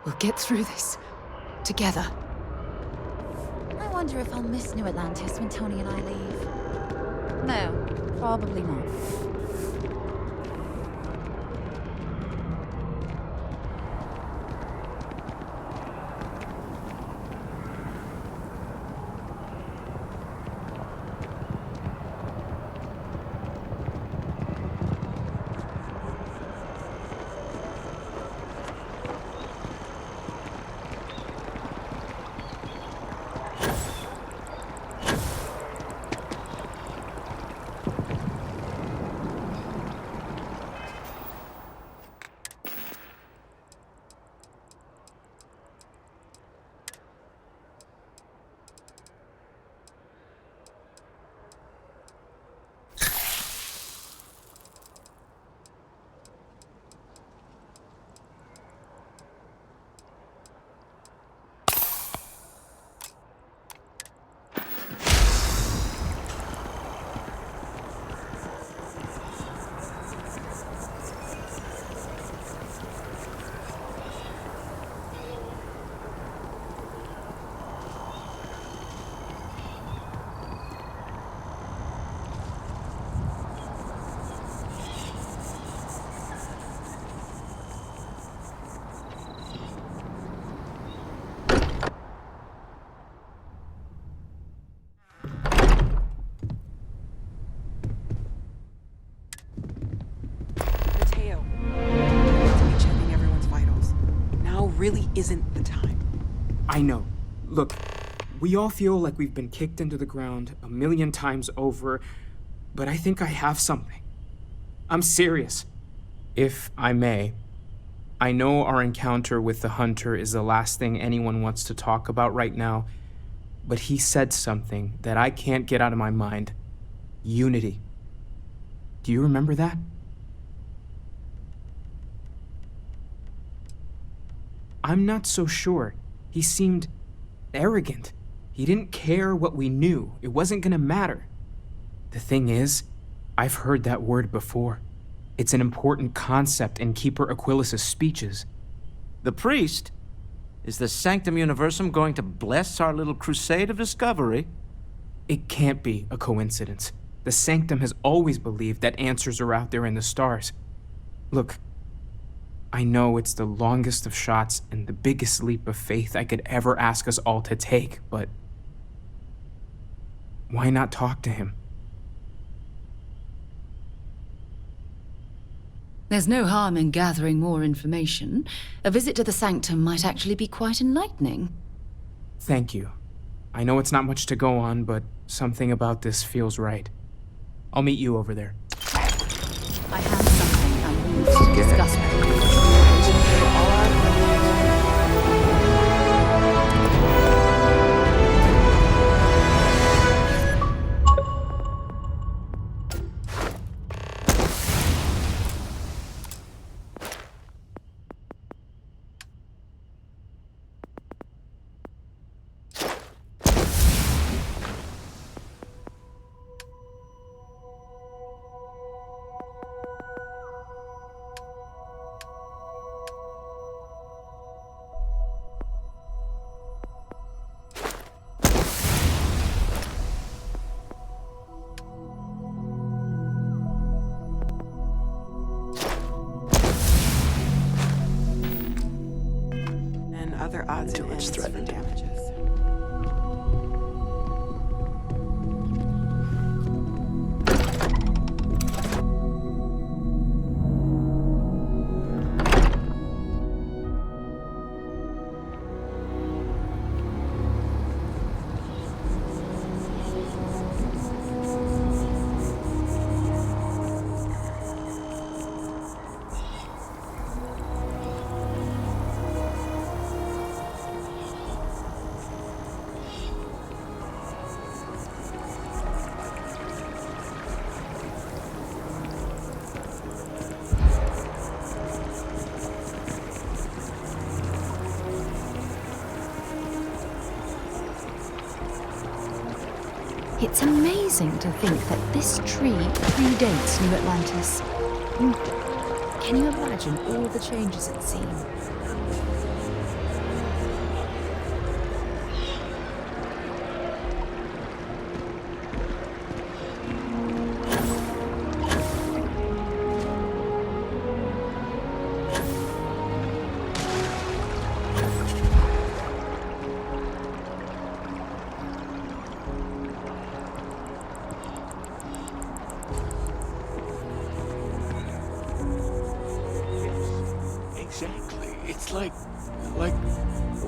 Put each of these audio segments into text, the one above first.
We'll get through this. Together. I wonder if I'll miss New Atlantis when Tony and I leave. No, probably not. Really isn't the time. I know. Look, we all feel like we've been kicked into the ground 1,000,000 times over, but I think I have something. I'm serious. If I may, I know our encounter with the hunter is the last thing anyone wants to talk about right now, but he said something that I can't get out of my mind. Unity. Do you remember that? I'm not so sure. He seemed arrogant. He didn't care what we knew. It wasn't gonna matter. The thing is, I've heard that word before. It's an important concept in Keeper Aquilas' speeches. The priest? Is the Sanctum Universum going to bless our little crusade of discovery? It can't be a coincidence. The Sanctum has always believed that answers are out there in the stars. Look, I know it's the longest of shots and the biggest leap of faith I could ever ask us all to take, but why not talk to him? There's no harm in gathering more information. A visit to the Sanctum might actually be quite enlightening. Thank you. I know it's not much to go on, but something about this feels right. I'll meet you over there. I have something I need to discuss with you. Other odds and ends for damages. It's amazing to think that this tree predates New Atlantis. Can you imagine all the changes it's seen? exactly. It's like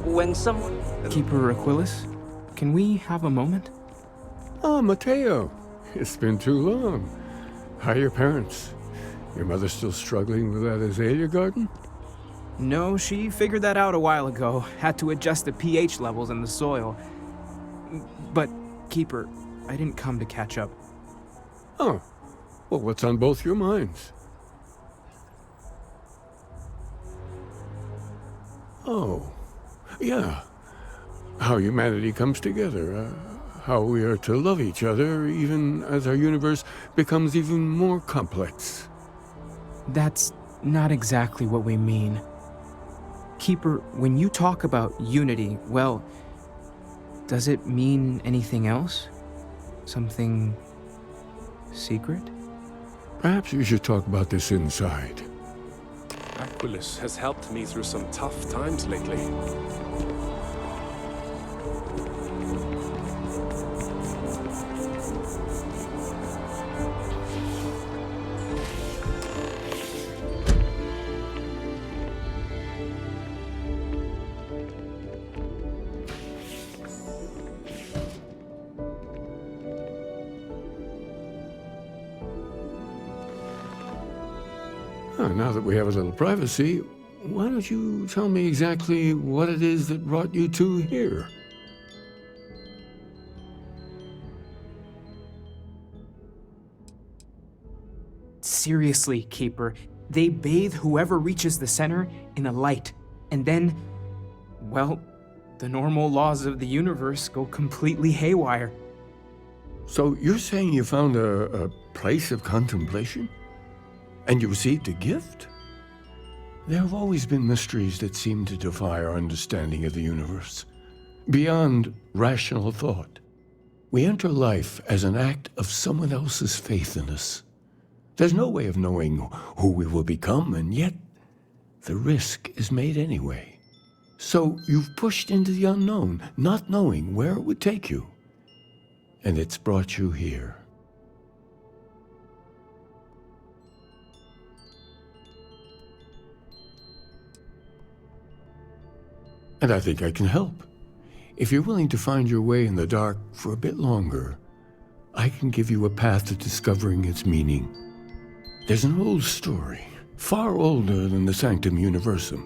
When someone... Keeper Aquilus, can we have a moment? Ah, Mateo. It's been too long. How are your parents? Your mother still struggling with that azalea garden? No, she figured that out a while ago. Had to adjust the pH levels in the soil. But, Keeper, I didn't come to catch up. Oh. Well, what's on both your minds? Oh. Yeah. How humanity comes together. How we are to love each other even as our universe becomes even more complex. That's not exactly what we mean. Keeper, when you talk about unity, well, does it mean anything else? Something secret? Perhaps we should talk about this inside. Aquilus has helped me through some tough times lately. Now that we have a little privacy, why don't you tell me exactly what it is that brought you two here? Seriously, Keeper, they bathe whoever reaches the center in a light, and then, well, the normal laws of the universe go completely haywire. So you're saying you found a place of contemplation? And you received a gift? There have always been mysteries that seem to defy our understanding of the universe. Beyond rational thought, we enter life as an act of someone else's faith in us. There's no way of knowing who we will become, and yet the risk is made anyway. So you've pushed into the unknown, not knowing where it would take you. And it's brought you here. And I think I can help. If you're willing to find your way in the dark for a bit longer, I can give you a path to discovering its meaning. There's an old story, far older than the Sanctum Universum,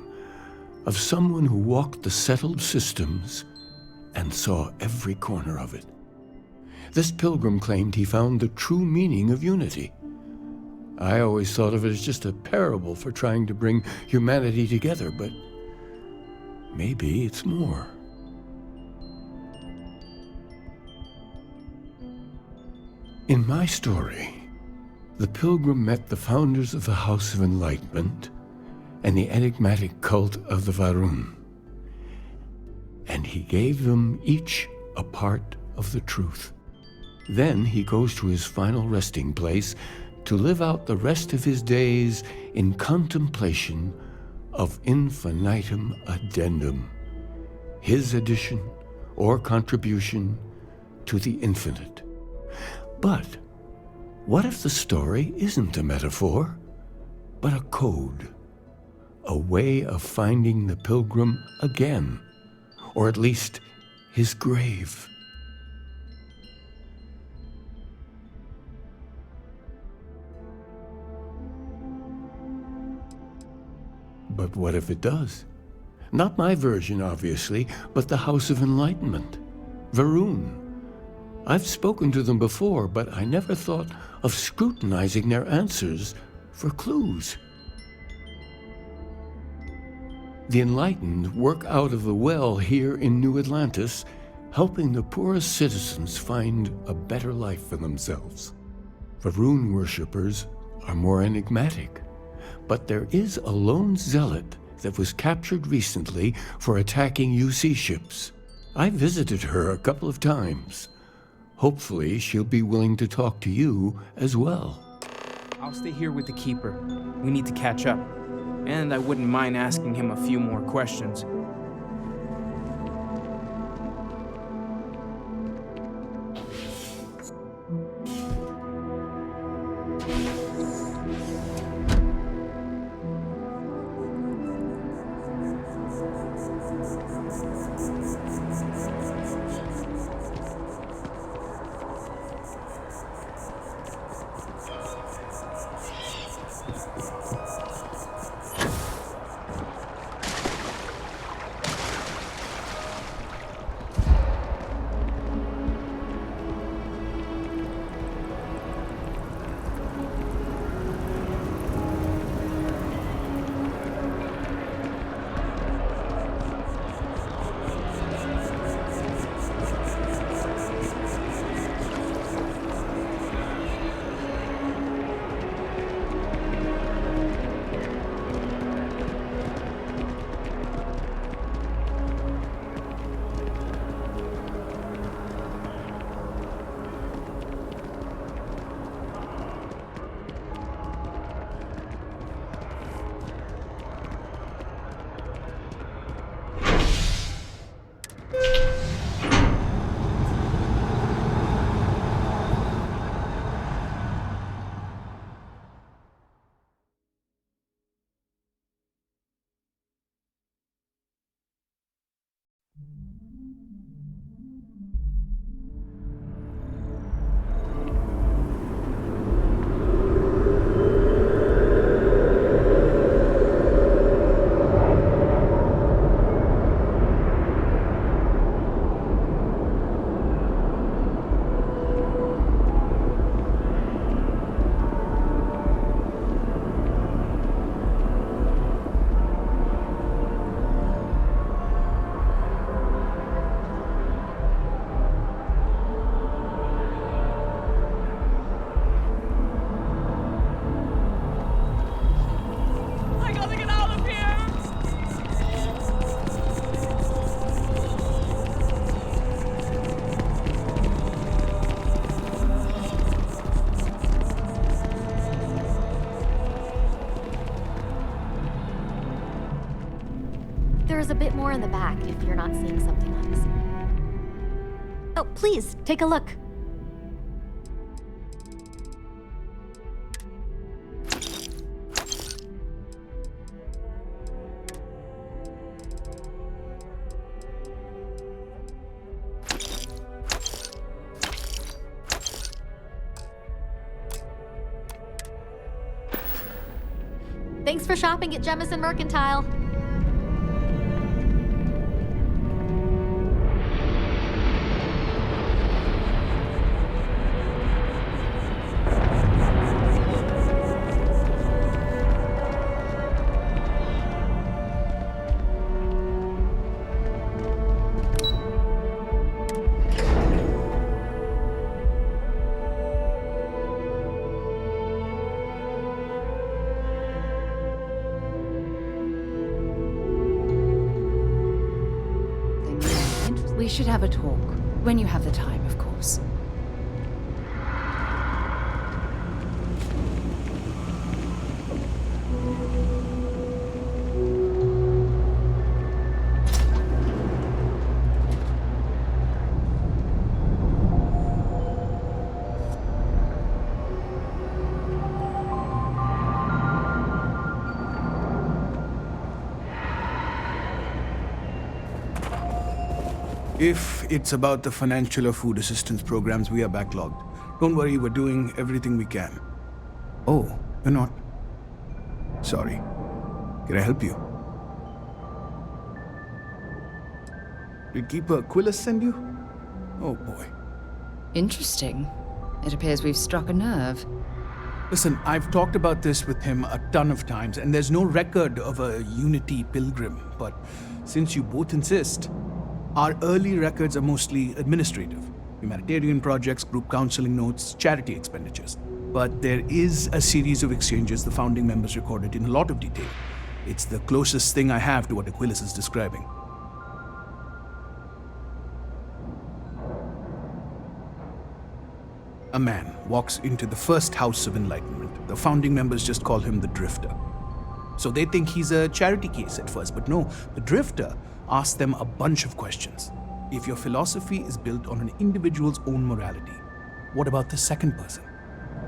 of someone who walked the settled systems and saw every corner of it. This pilgrim claimed he found the true meaning of unity. I always thought of it as just a parable for trying to bring humanity together, but maybe it's more. In my story, the pilgrim met the founders of the House of Enlightenment and the enigmatic cult of the Varun, and he gave them each a part of the truth. Then he goes to his final resting place to live out the rest of his days in contemplation of infinitum addendum, his addition or contribution to the infinite. But what if the story isn't a metaphor, but a code, a way of finding the pilgrim again, or at least his grave? But what if it does? Not my version, obviously, but the House of Enlightenment. Varun. I've spoken to them before, but I never thought of scrutinizing their answers for clues. The Enlightened work out of the well here in New Atlantis, helping the poorest citizens find a better life for themselves. Varun worshippers are more enigmatic. But there is a lone zealot that was captured recently for attacking UC ships. I visited her a couple of times. Hopefully, she'll be willing to talk to you as well. I'll stay here with the Keeper. We need to catch up. And I wouldn't mind asking him a few more questions. There's a bit more in the back if you're not seeing something else. Oh, please, take a look. Thanks for shopping at Jemison Mercantile. We should have a talk. When you have the time, of course. If it's about the financial or food assistance programs, we are backlogged. Don't worry, we're doing everything we can. Oh, you're not? Sorry. Can I help you? Did Keeper Aquilus send you? Oh boy. Interesting. It appears we've struck a nerve. Listen, I've talked about this with him a ton of times, and there's no record of a Unity pilgrim. But since you both insist, our early records are mostly administrative. Humanitarian projects, group counseling notes, charity expenditures. But there is a series of exchanges the founding members recorded in a lot of detail. It's the closest thing I have to what Aquilus is describing. A man walks into the first House of Enlightenment. The founding members just call him the Drifter. So they think he's a charity case at first, but no, the Drifter asks them a bunch of questions. If your philosophy is built on an individual's own morality, what about the second person?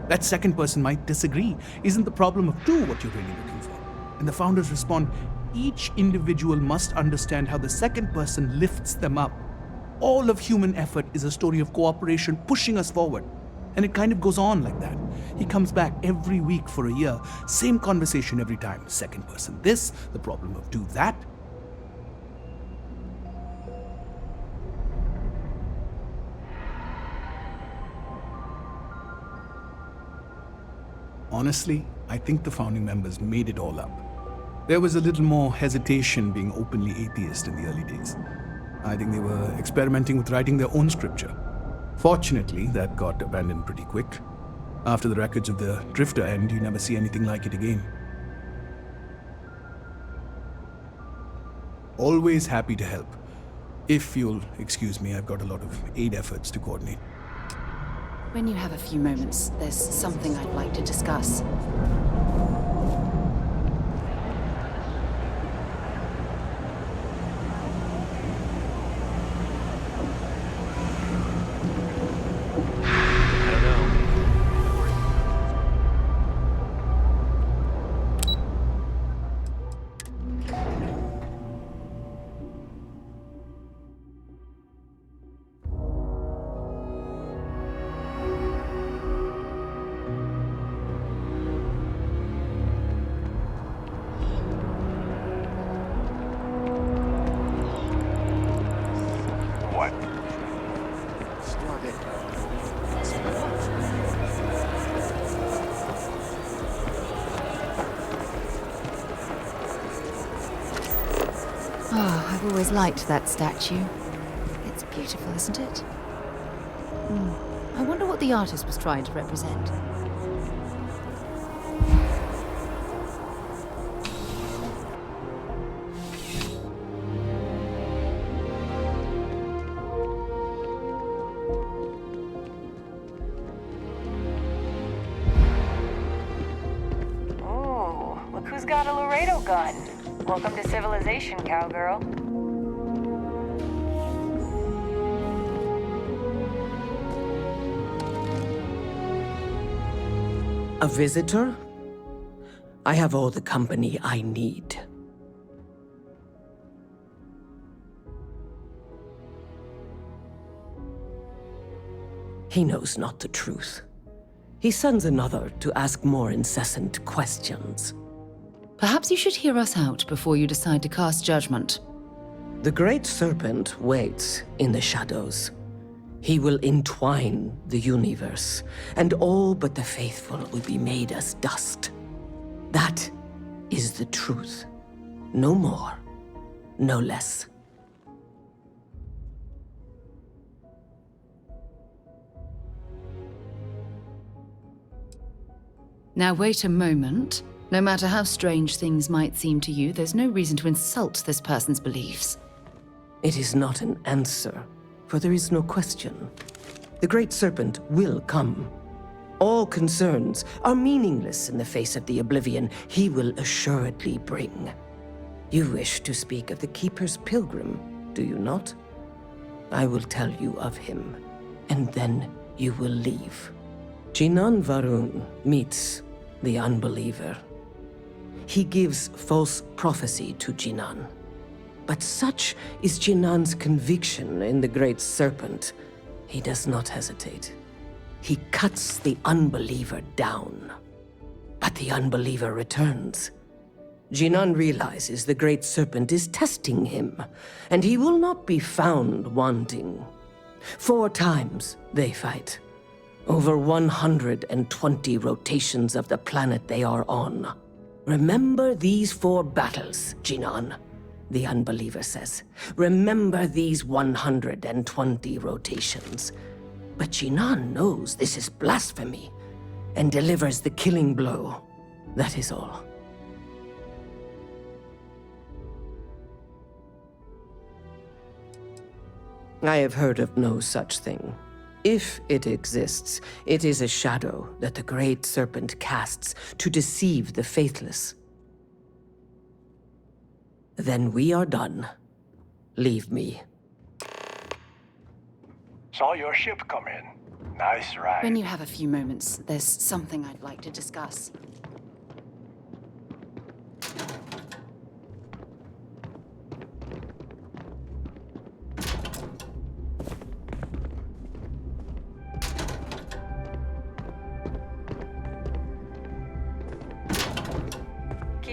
That second person might disagree. Isn't the problem of two what you're really looking for? And the founders respond, Each individual must understand how the second person lifts them up. All of human effort is a story of cooperation pushing us forward. And it kind of goes on like that. He comes back every week for a year. Same conversation every time. Second person this, the problem of do that. Honestly, I think the founding members made it all up. There was a little more hesitation being openly atheist in the early days. I think they were experimenting with writing their own scripture. Fortunately, that got abandoned pretty quick. After the records of the Drifter end, you never see anything like it again. Always happy to help. If you'll excuse me, I've got a lot of aid efforts to coordinate. When you have a few moments, there's something I'd like to discuss. I've always liked that statue. It's beautiful, isn't it? I wonder what the artist was trying to represent. Ooh, look who's got a Laredo gun. Welcome to civilization, cowgirl. A visitor? I have all the company I need. He knows not the truth. He sends another to ask more incessant questions. Perhaps you should hear us out before you decide to cast judgment. The Great Serpent waits in the shadows. He will entwine the universe, and all but the faithful will be made as dust. That is the truth. No more, no less. Now wait a moment. No matter how strange things might seem to you, there's no reason to insult this person's beliefs. It is not an answer, for there is no question. The Great Serpent will come. All concerns are meaningless in the face of the oblivion he will assuredly bring. You wish to speak of the Keeper's Pilgrim, do you not? I will tell you of him, and then you will leave. Jinan Varun meets the unbeliever. He gives false prophecy to Jinan. But such is Jinan's conviction in the Great Serpent, he does not hesitate. He cuts the unbeliever down. But the unbeliever returns. Jinan realizes the Great Serpent is testing him, and he will not be found wanting. 4 times they fight. Over 120 rotations of the planet they are on. Remember these 4 battles, Jinan, the unbeliever says. Remember these 120 rotations. But Jinan knows this is blasphemy and delivers the killing blow. That is all. I have heard of no such thing. If it exists, it is a shadow that the Great Serpent casts to deceive the faithless. Then we are done. Leave me. Saw your ship come in. Nice ride. When you have a few moments, there's something I'd like to discuss.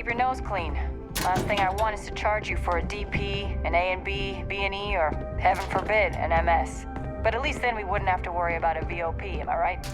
keep your nose clean. Last thing I want is to charge you for a DP, an A&B, B&E, or heaven forbid, an MS. But at least then we wouldn't have to worry about a VOP, am I right?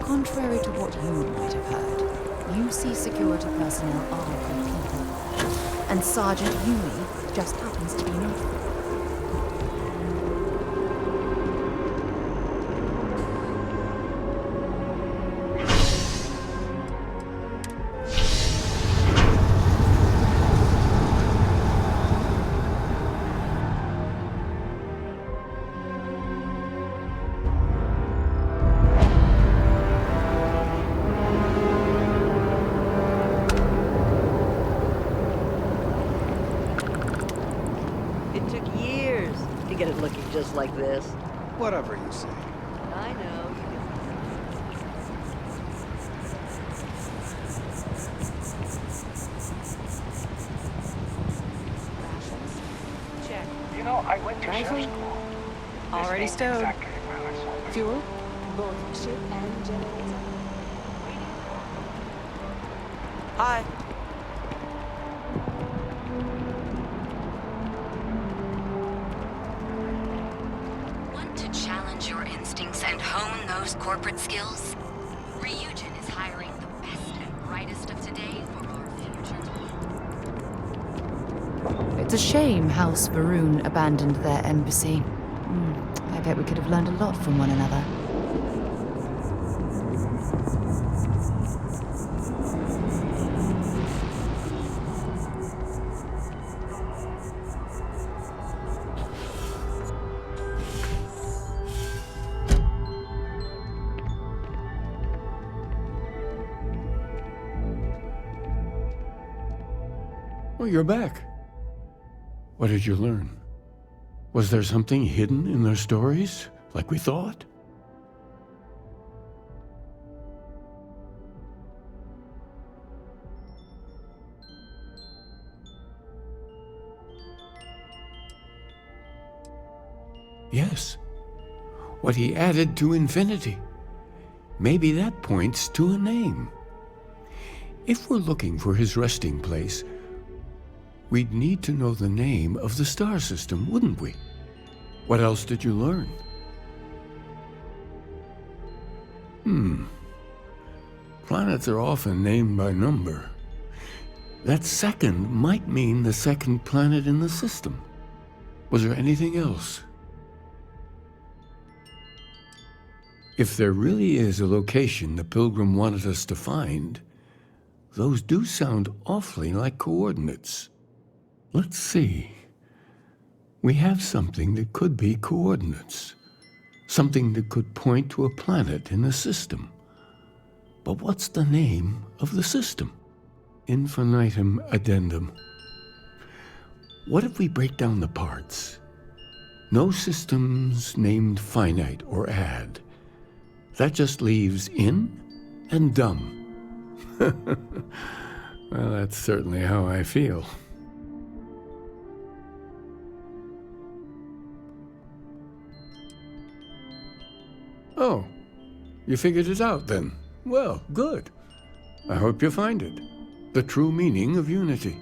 Contrary to what you might have heard, you see security personnel are good people, and Sergeant Yui just happens to be not. Just like this. Whatever you say. I know. Check. You know, I went to chef school. Already stowed. Exactly while I saw them. Fuel? Both ship and generator. Hi. Your instincts and hone those corporate skills? Ryujin is hiring the best and brightest of today for our future. It's a shame House Varun abandoned their embassy. I bet we could have learned a lot from one another. Well, you're back. What did you learn? Was there something hidden in their stories, like we thought? Yes. What he added to infinity. Maybe that points to a name. If we're looking for his resting place, we'd need to know the name of the star system, wouldn't we? What else did you learn? Planets are often named by number. That second might mean the second planet in the system. Was there anything else? If there really is a location the Pilgrim wanted us to find, those do sound awfully like coordinates. Let's see. We have something that could be coordinates. Something that could point to a planet in the system. But what's the name of the system? Infinitum addendum. What if we break down the parts? No systems named finite or add. That just leaves in and dumb. Well, that's certainly how I feel. Oh, you figured it out then. Well, good. I hope you find it. The true meaning of unity.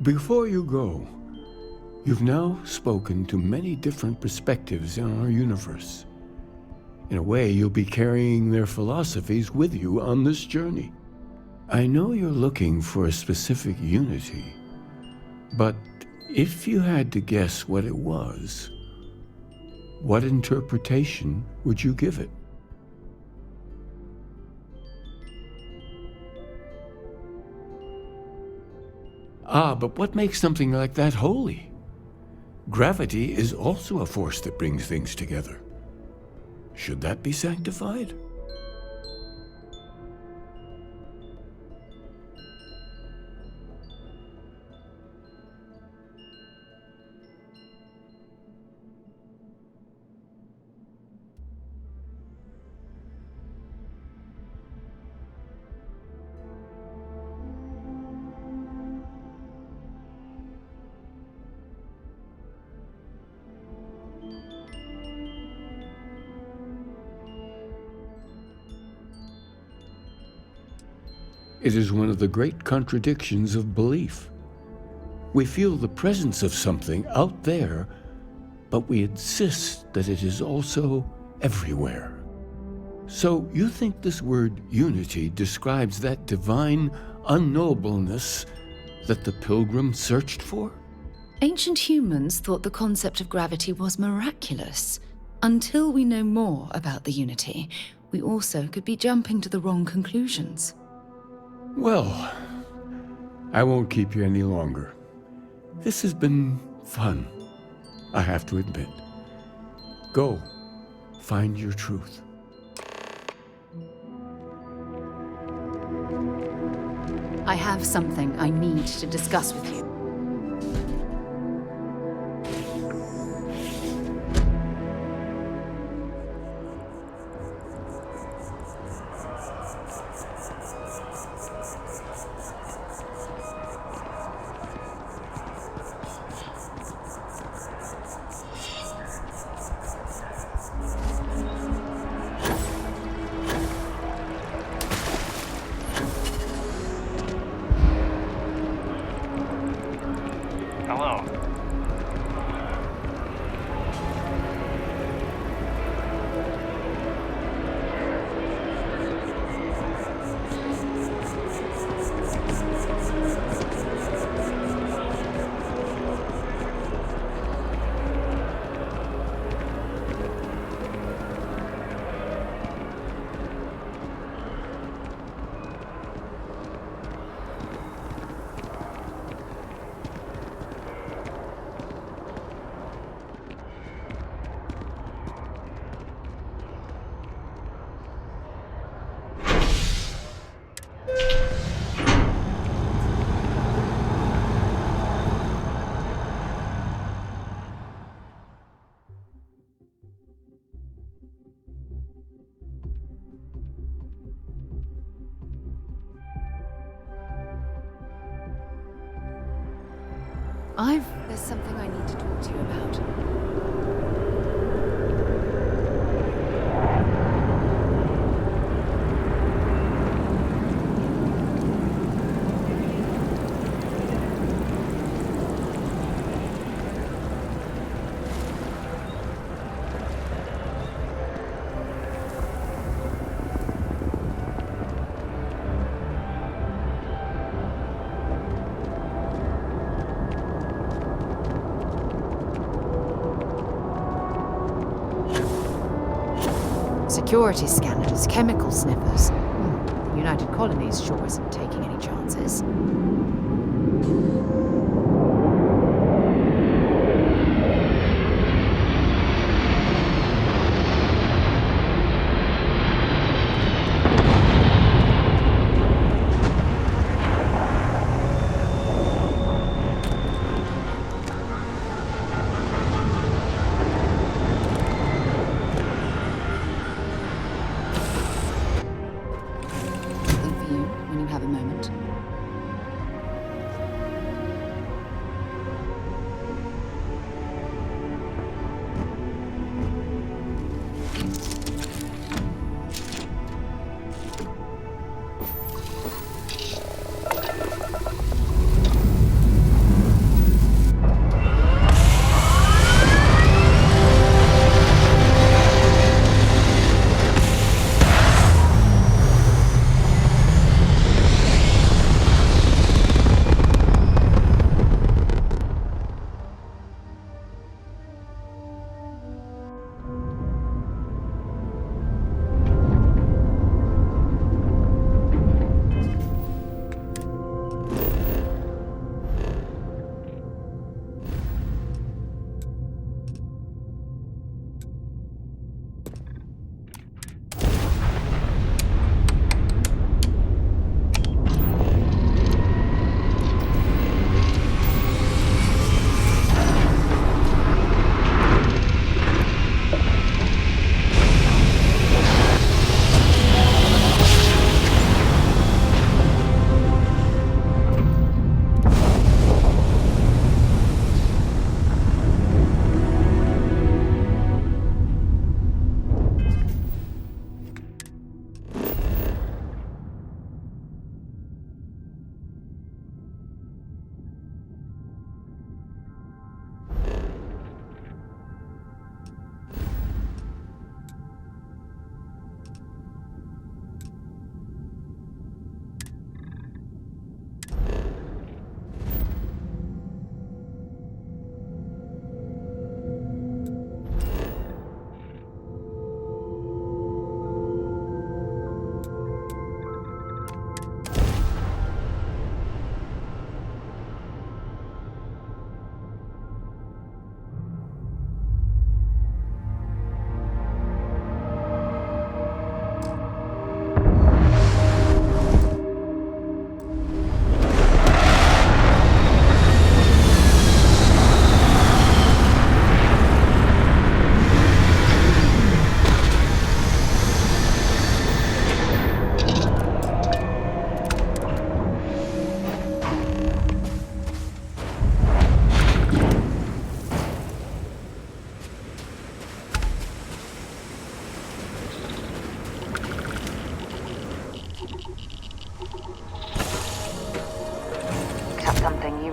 Before you go, you've now spoken to many different perspectives in our universe. In a way, you'll be carrying their philosophies with you on this journey. I know you're looking for a specific unity, but if you had to guess what it was, what interpretation would you give it? But what makes something like that holy? Gravity is also a force that brings things together. Should that be sanctified? It is one of the great contradictions of belief. We feel the presence of something out there, but we insist that it is also everywhere. So you think this word unity describes that divine unknowableness that the pilgrim searched for? Ancient humans thought the concept of gravity was miraculous. Until we know more about the unity, we also could be jumping to the wrong conclusions. Well, I won't keep you any longer. This has been fun, I have to admit. Go, find your truth. I have something I need to discuss with you. Hello. There's something I need to talk to you about. Security scanners, chemical sniffers. The United Colonies sure isn't taking any chances.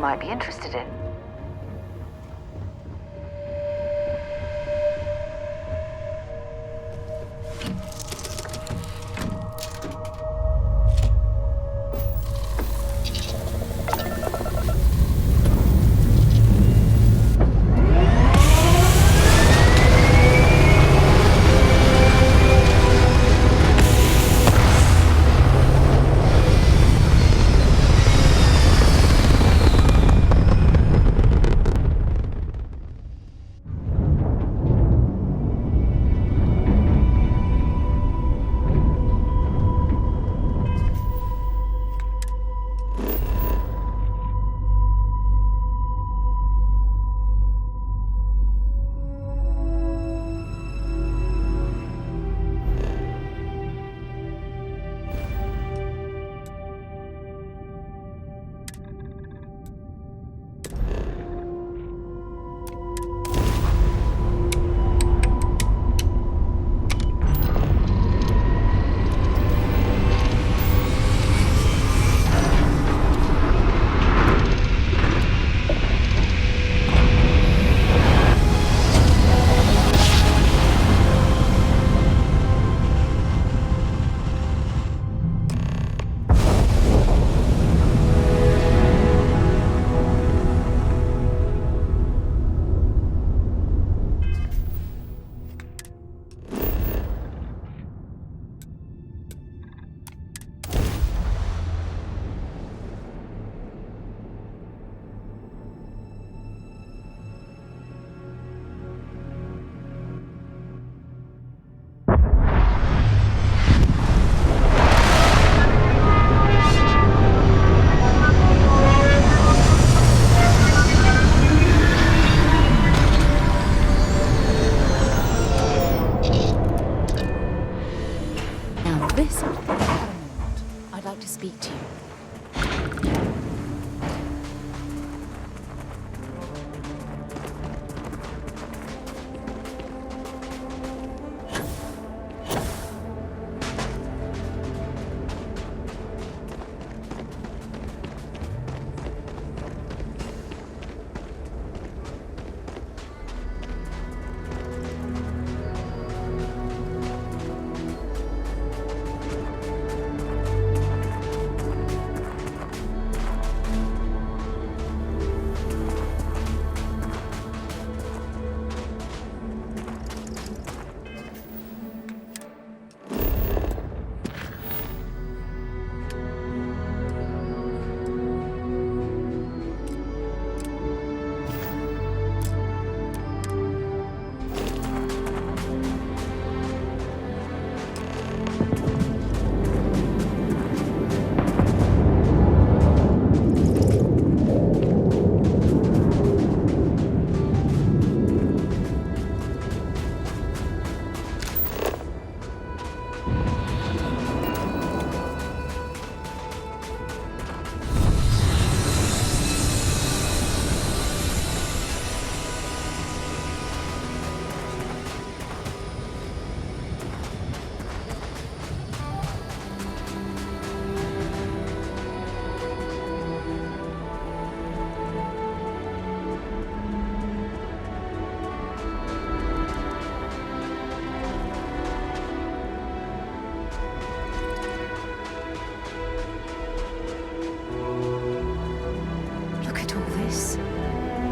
might be interested in. Speak to you.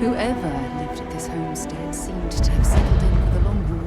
Whoever lived at this homestead seemed to have settled in for the long haul.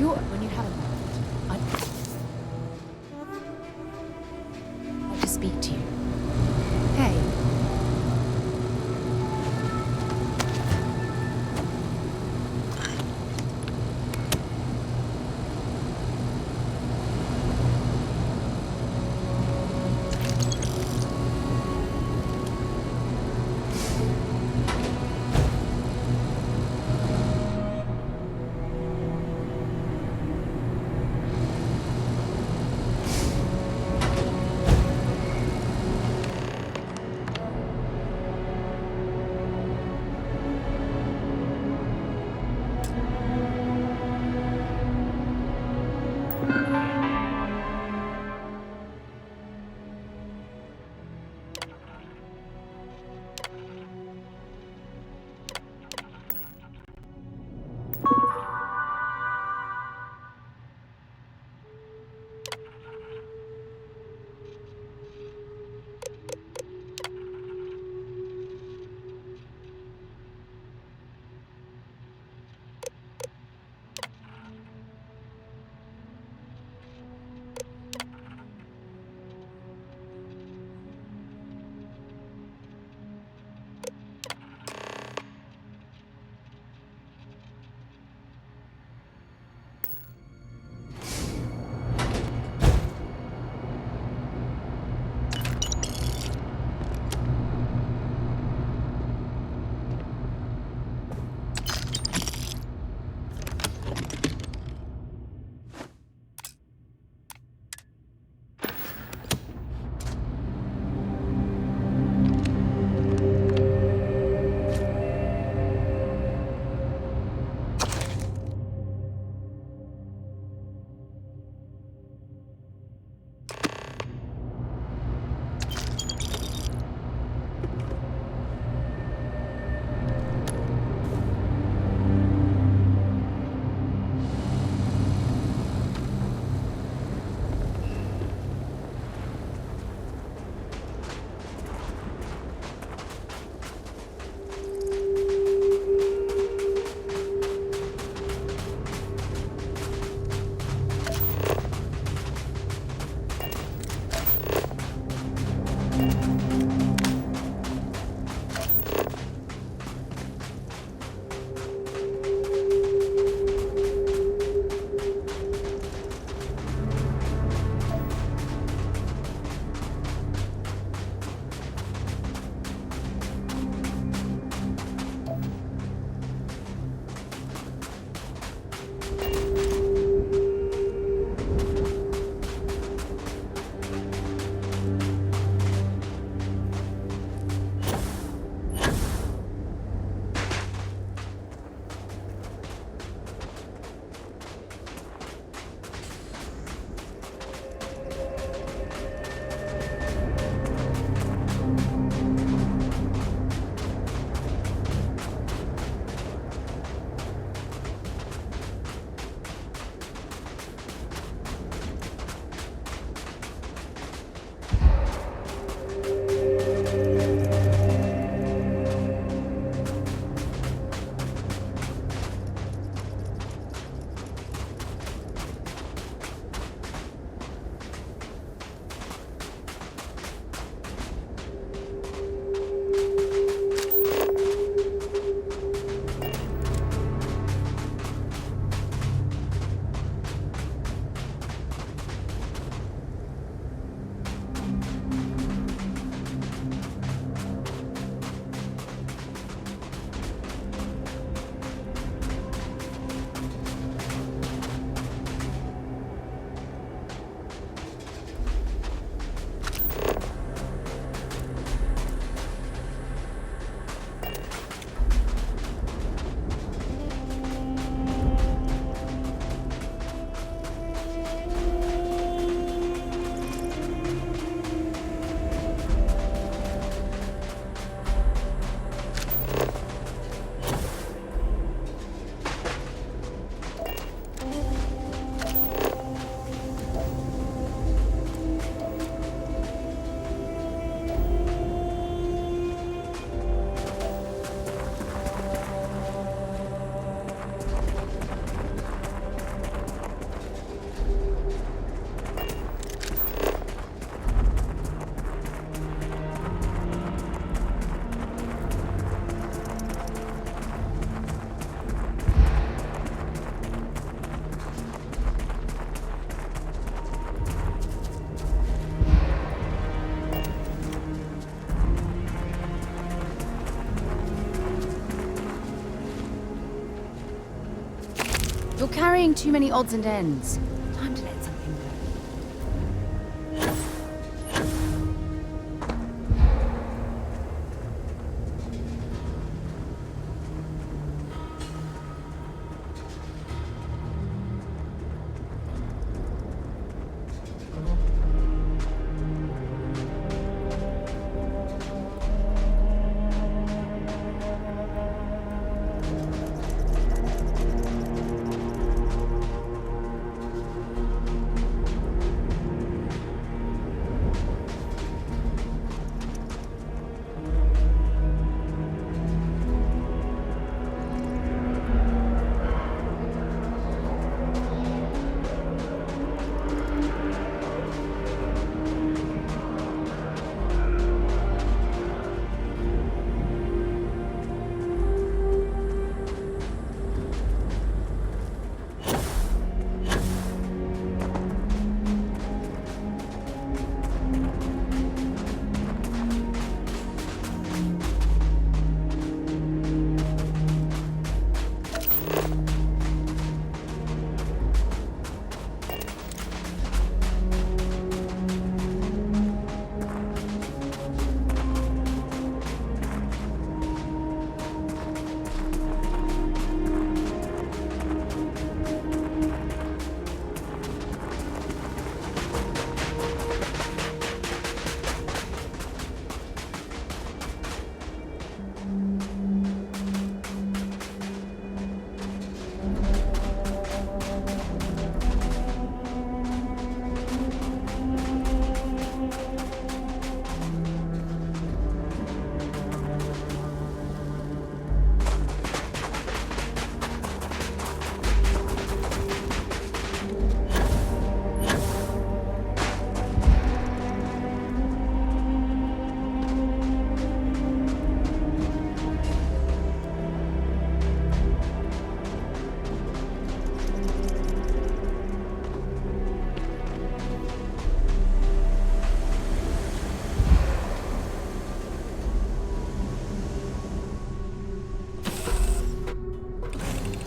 When you have a moment, I'd like to speak to you. Hey. You're carrying too many odds and ends. Time to let something go.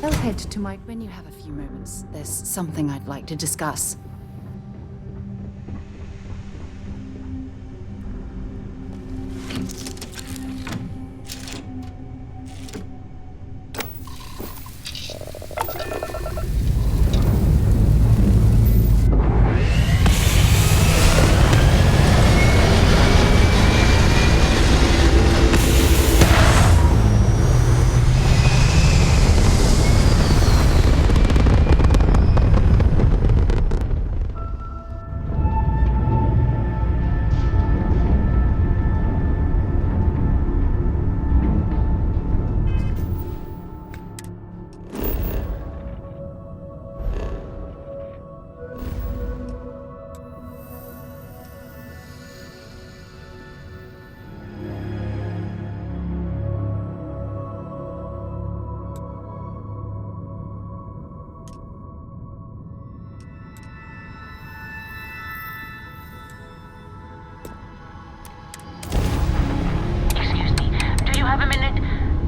I'll head to Mike when you have a few moments. There's something I'd like to discuss.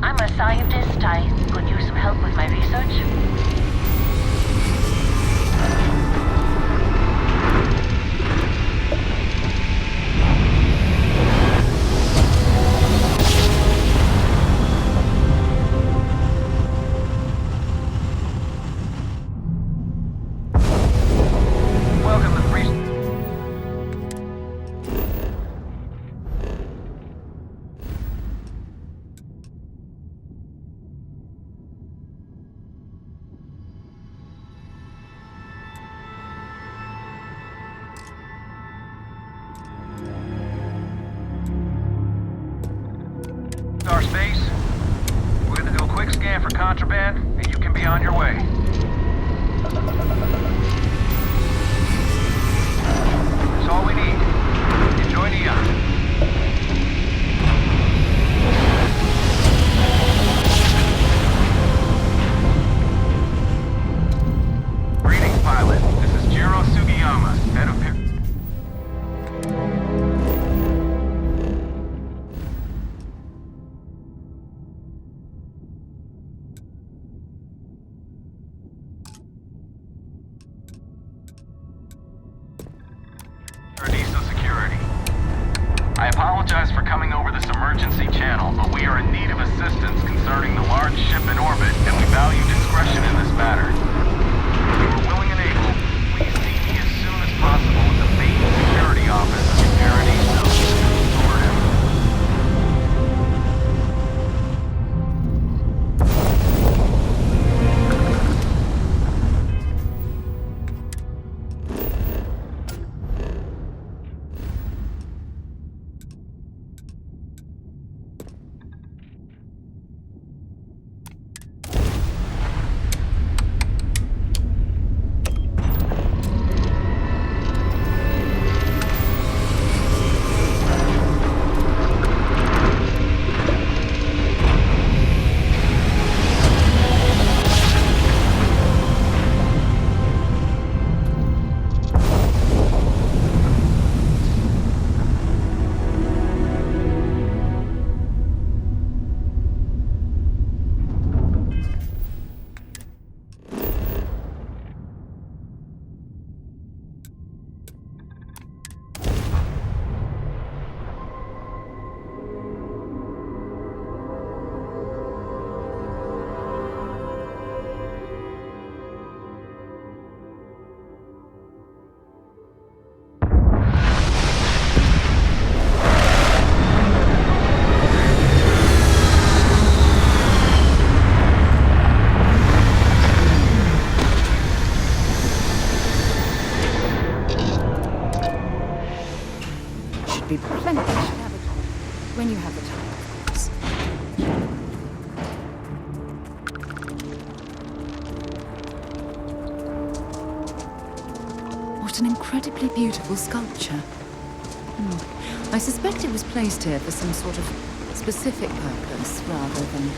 I'm a scientist. I could use some help with my research. Space. We're gonna do a quick scan for contraband, and you can be on your way. That's all we need. Enjoy the yacht. Greetings, pilot. This is Jiro Sugiyama, head of apologize for coming over this emergency channel, but we are in need of assistance concerning the large ship in orbit, and we value discretion in this matter. If you are willing and able, please see me as soon as possible at the main security office of Security Story. Be plenty when you have the time, of course. What an incredibly beautiful sculpture. I suspect it was placed here for some sort of specific purpose rather than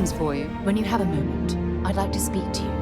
as for you. When you have a moment, I'd like to speak to you.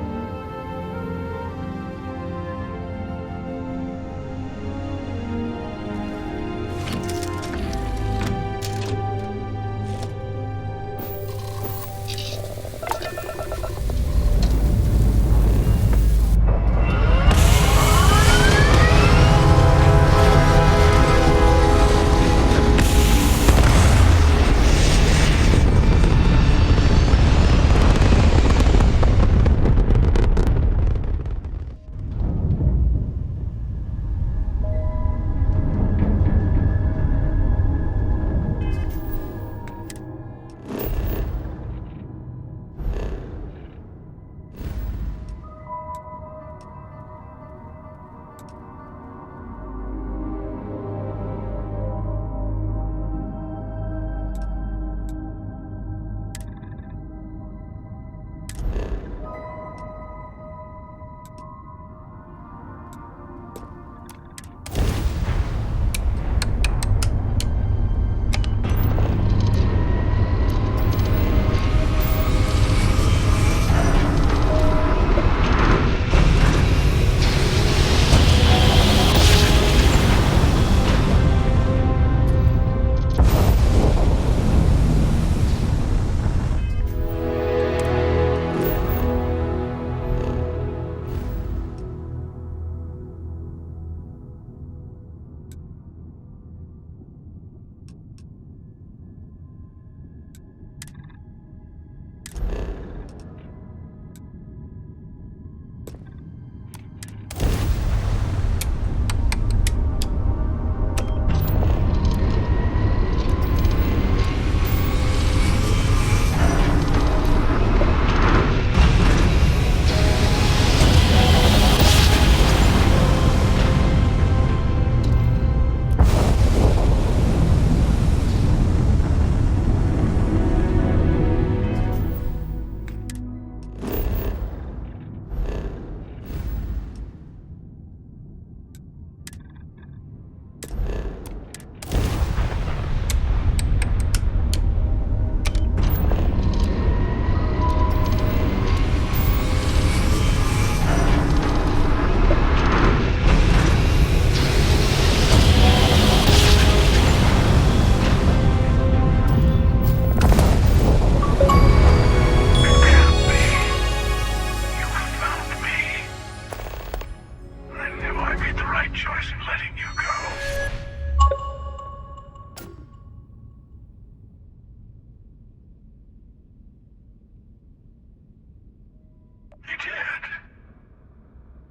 He did.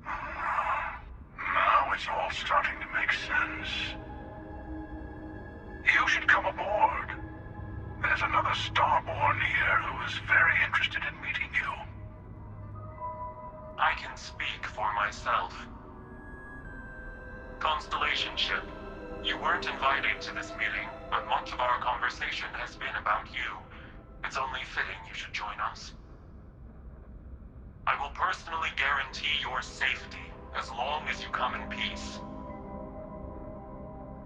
Now it's all starting to make sense. You should come aboard. There's another Starborn here who is very interested in meeting you. I can speak for myself. Constellation Ship, you weren't invited to this meeting, but much of our conversation has been about you. It's only fitting you should join us. I will personally guarantee your safety as long as you come in peace.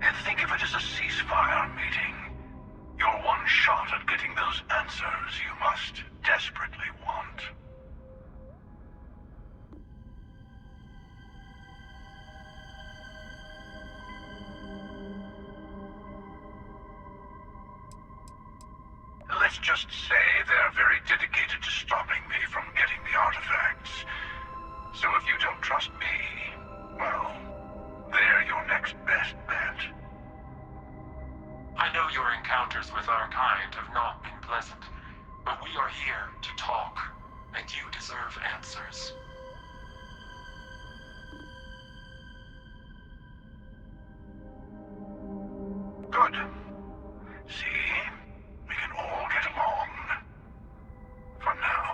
And think of it as a ceasefire meeting. Your one shot at getting those answers you must desperately want. Let's just say they're very dedicated to stopping me from getting the artifacts. So if you don't trust me, well, they're your next best bet. I know your encounters with our kind have not been pleasant, but we are here to talk, and you deserve answers. Good. See? We can all get along. For now.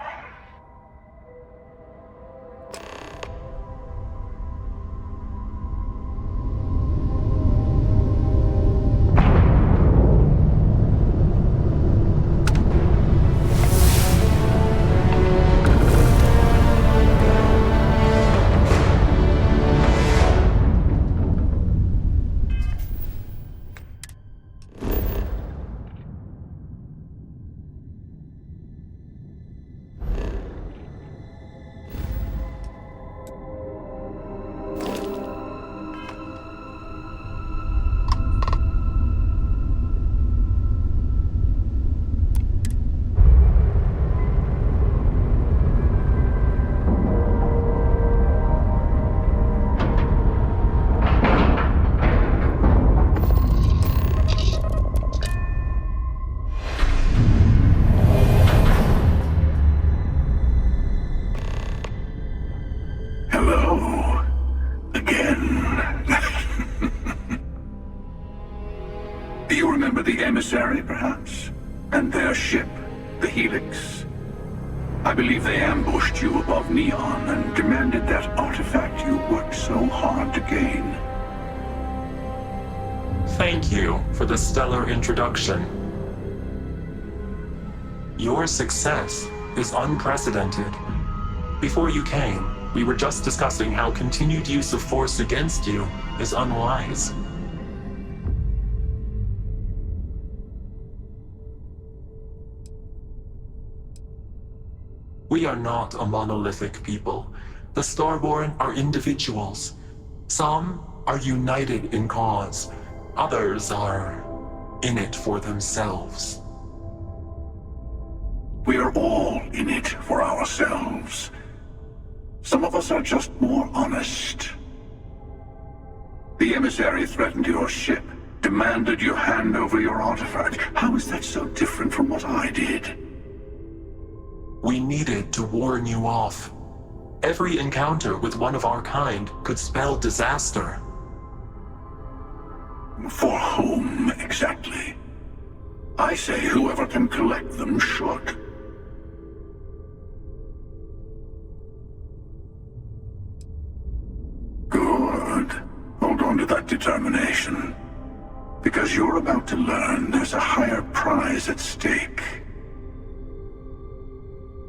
Emissary, perhaps? And their ship, the Helix. I believe they ambushed you above Neon and demanded that artifact you worked so hard to gain. Thank you for the stellar introduction. Your success is unprecedented. Before you came, we were just discussing how continued use of force against you is unwise. We are not a monolithic people. The Starborn are individuals. Some are united in cause. Others are in it for themselves. We are all in it for ourselves. Some of us are just more honest. The emissary threatened your ship, demanded you hand over your artifact. How is that so different from what I did? We needed to warn you off. Every encounter with one of our kind could spell disaster. For whom, exactly? I say whoever can collect them should. Good. Hold on to that determination. Because you're about to learn there's a higher prize at stake.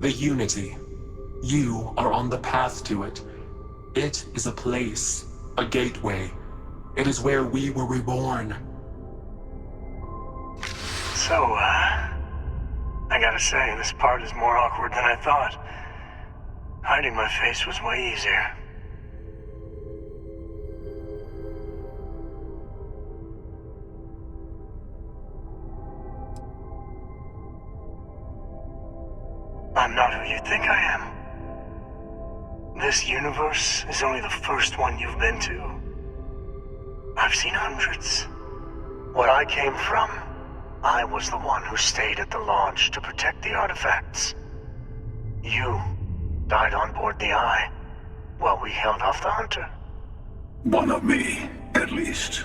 The Unity. You are on the path to it. It is a place, a gateway. It is where we were reborn. So, I gotta say, this part is more awkward than I thought. Hiding my face was way easier. I'm not who you think I am. This universe is only the first one you've been to. I've seen hundreds. Where I came from, I was the one who stayed at the launch to protect the artifacts. You died on board the Eye while we held off the Hunter. One of me, at least.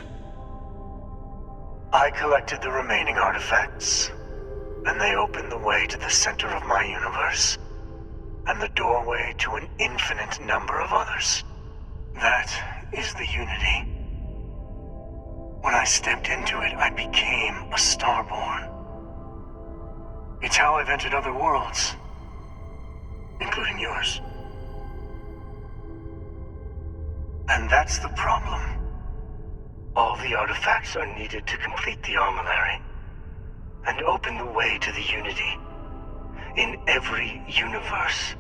I collected the remaining artifacts, and they opened the way to the center of my universe, and the doorway to an infinite number of others. That is the Unity. When I stepped into it, I became a Starborn. It's how I've entered other worlds, including yours. And that's the problem. All the artifacts are needed to complete the armillary and open the way to the Unity. In every universe,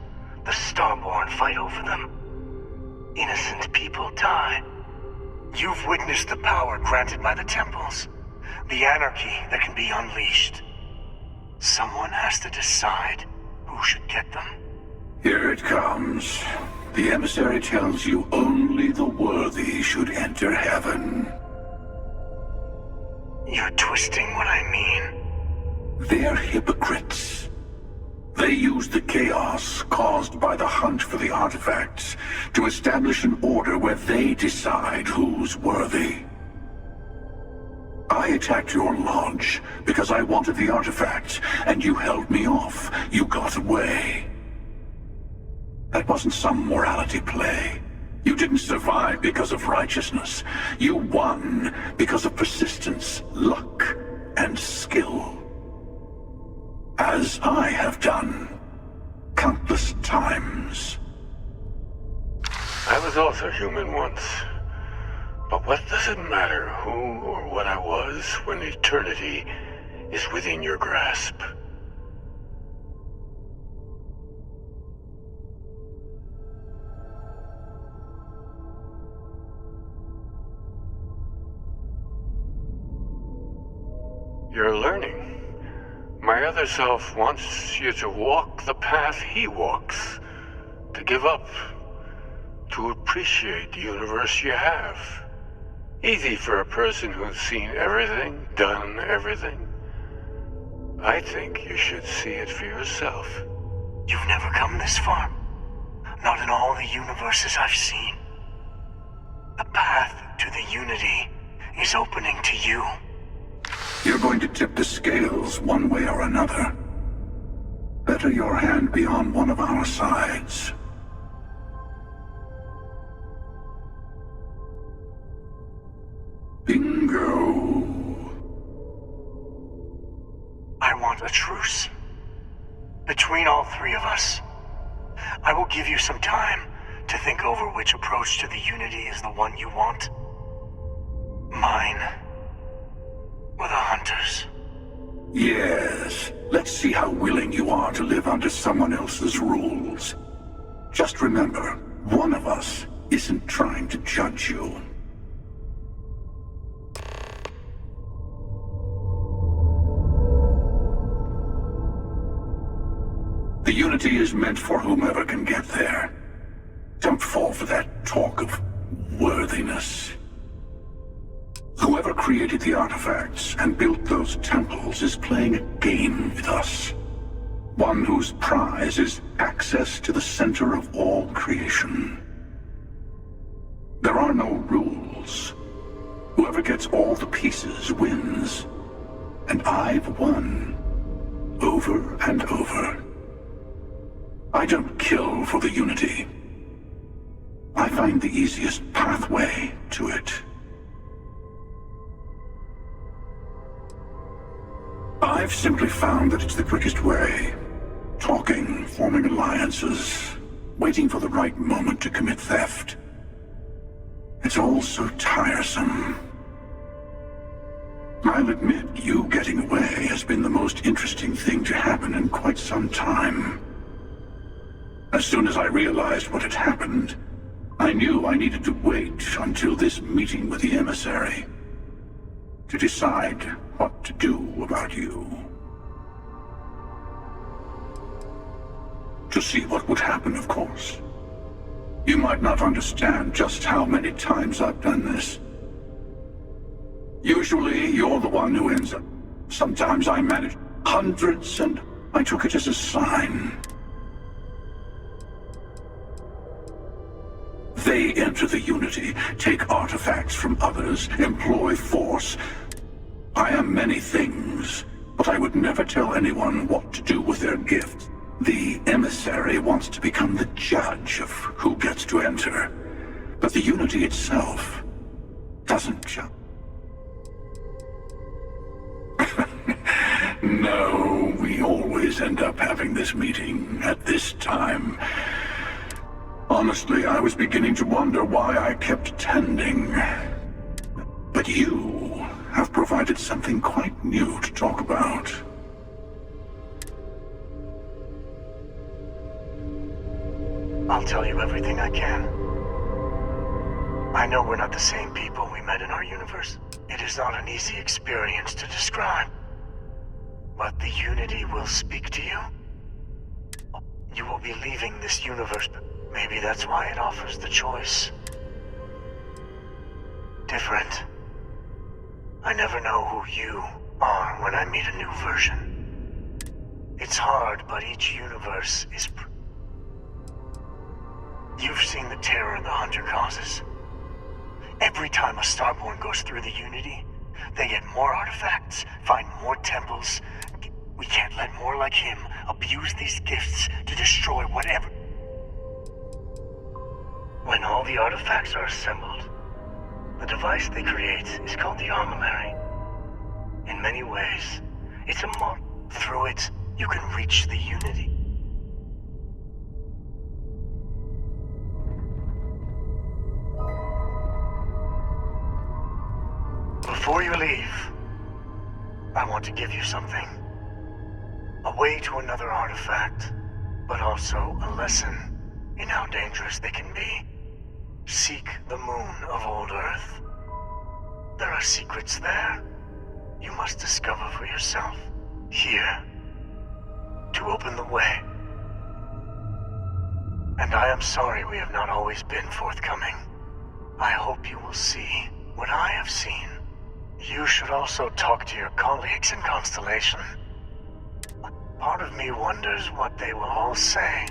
the Starborn fight over them. Innocent people die. You've witnessed the power granted by the temples, the anarchy that can be unleashed. Someone has to decide who should get them. Here it comes. The emissary tells you only the worthy should enter heaven. You're twisting what I mean. They're hypocrites. They use the chaos caused by the hunt for the artifacts to establish an order where they decide who's worthy. I attacked your lodge because I wanted the artifacts, and you held me off. You got away. That wasn't some morality play. You didn't survive because of righteousness. You won because of persistence, luck, and skill. As I have done countless times. I was also human once. But what does it matter who or what I was when eternity is within your grasp? You're learning. My other self wants you to walk the path he walks, to give up, to appreciate the universe you have. Easy for a person who's seen everything, done everything. I think you should see it for yourself. You've never come this far. Not in all the universes I've seen. The path to the Unity is opening to you. You're going to tip the scales one way or another. Better your hand be on one of our sides. Bingo. I want a truce. Between all three of us. I will give you some time to think over which approach to the Unity is the one you want. Mine. Or the Hunters. Yes. Let's see how willing you are to live under someone else's rules. Just remember, one of us isn't trying to judge you. The Unity is meant for whomever can get there. Don't fall for that talk of worthiness. Whoever created the artifacts and built those temples is playing a game with us. One whose prize is access to the center of all creation. There are no rules. Whoever gets all the pieces wins. And I've won. Over and over. I don't kill for the Unity. I find the easiest pathway to it. I've simply found that it's the quickest way. Talking, forming alliances, waiting for the right moment to commit theft. It's all so tiresome. I'll admit, you getting away has been the most interesting thing to happen in quite some time. As soon as I realized what had happened, I knew I needed to wait until this meeting with the emissary to decide what to do about you. To see what would happen, of course. You might not understand just how many times I've done this. Usually, you're the one who ends up. Sometimes I manage hundreds, and I took it as a sign. They enter the Unity, take artifacts from others, employ force. I am many things, but I would never tell anyone what to do with their gift. The emissary wants to become the judge of who gets to enter, but the Unity itself doesn't judge. No, we always end up having this meeting at this time. Honestly, I was beginning to wonder why I kept attending. But you have provided something quite new to talk about. I'll tell you everything I can. I know we're not the same people we met in our universe. It is not an easy experience to describe. But the Unity will speak to you. You will be leaving this universe. Maybe that's why it offers the choice. Different. I never know who you are when I meet a new version. It's hard, but each universe is... You've seen the terror the Hunter causes. Every time a Starborn goes through the Unity, they get more artifacts, find more temples. We can't let more like him abuse these gifts to destroy whatever. When all the artifacts are assembled, the device they create is called the armillary. In many ways, it's a mod. Through it, you can reach the Unity. Before you leave, I want to give you something. A way to another artifact, but also a lesson in how dangerous they can be. Seek the moon of old Earth. There are secrets there you must discover for yourself. Here, to open the way. And I am sorry we have not always been forthcoming. I hope you will see what I have seen. You should also talk to your colleagues in Constellation. Part of me wonders what they will all say.